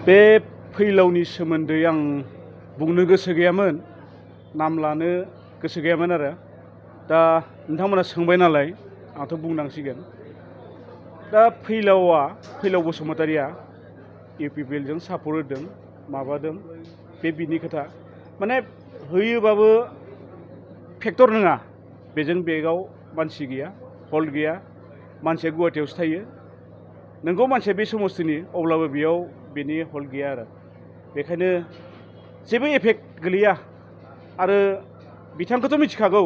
बे फैलावनि सोमोन्दै आं बुंनो गोसो गैयामोन, नाम लानो गोसो गैयामोन आरो दा नोंथांमोना सोंबाय नालाय आंथ' बुंनांसिगोन। दा फैलाव बसुमतारिया इउपिपिएलजों सापर्ट होदों माबादों बे बिनि खोथा, माने होयोबाबो फेक्टर नङा, बेजों बेगाव मानसि गैया, हल्ड गैया, मानसिया गुवाहाटीयावसो थायो। नोंगौ मानसिया बे समस्तिनि, अब्लाबो बेयाव बेनि हल्ड गैया आरो बेखायनो जेबो एफेक्ट गोलैया। आरो बिथांखौथ' मिथिखागौ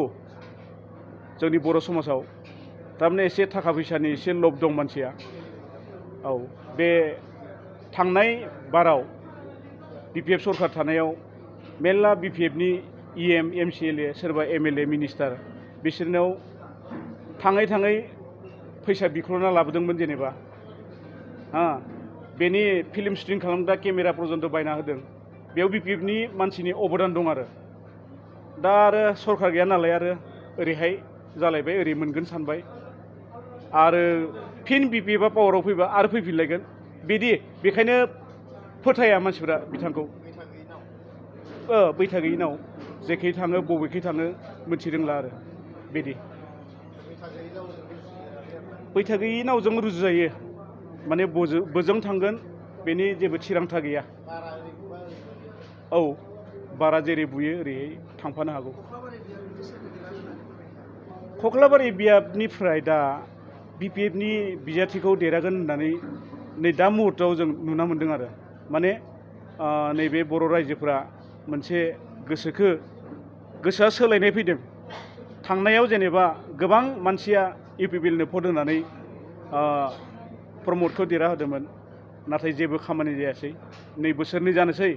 जोंनि बर' समाजाव थारमाने एसे थाखा फैसानि एसे लब दं मानसिया। औ, बे थांनाय बाराव बिपिएफ सरकार थानायाव मेरला बिपिएफनि इएम एमसिएलए सोरबा एमएलए मिनिस्टार बिसोरनाव थाङै फैसा बिख्ल'ना लाबोदोंमोन जेनेबा। बेनि फिल्म शुटिं खालामग्रा केमेरा पर्यन्त बायना होदों। बेयाव बिपिएफनि मानसिनि अबदान दं आरो दा आरो सरकार गैया नालाय आरो ओरैहाय जालायबाय, ओरै मोनगोन सानबाय आरो फिन बिपिएफआ पावाराव फैबा आरो फैफिनलायगोन बिदि। बेखायनो फोथाया मानसिफ्रा बिथांखौ। बैथा गैयिनाव जेखै थाङो बबेखै थाङो मिथिरोंला आरो बिदि। बैथा गैयि नावजों रुजुजायो, माने बोजों थांगोन बेनि जेबो थिरांथा गैया। औ, बारा जेरै बुयो ओरैहाय थांफानो हागौ। कख्लाबारि बियाबनिफ्राय दा बिपिएफनि बिजाथिखौ देरहागोन होननानै नै दा मुहुर्तआव जों नुना मोन्दों आरो माने नैबे बर' रायजोफोरा मोनसे गोसोआ सोलायनाय फैदों। थांनायाव जेनेबा गोबां मानसिया इउपिपिएलनो भट होनानै प्रमदखौ देरहाहोदोंमोन, नाथाय जेबो खामानि जायासै। 2 बोसोरनि जानोसै,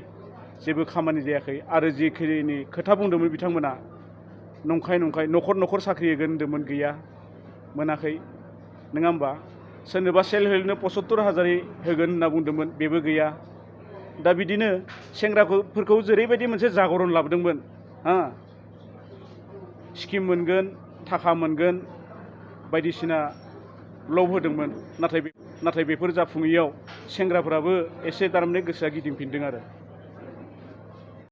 जेबो खामानि जायाखै। आरो जिखिनि खोथा बुंदोंमोन बिथांमोना नंखाय न'खर साख्रि होगोन होन्दोंमोन, गैया, मोनाखै, नङा होमबा? सोरनोबा सेल्फ हेल्पनो 75,000 होगोन होनना बुंदोंमोन, बेबो गैया। दा बिदिनो सेंग्राफोरखौ जेरैबायदि मोनसे जागरण लाबोदोंमोन, स्किम मोनगोन, थाखा मोनगोन, बायदिसिना लब होदोंमोन, नाथाय बेफोर जाफुङैयाव सेंग्राफोराबो एसे थारमाने गोसोआ गिदिंफिनदों आरो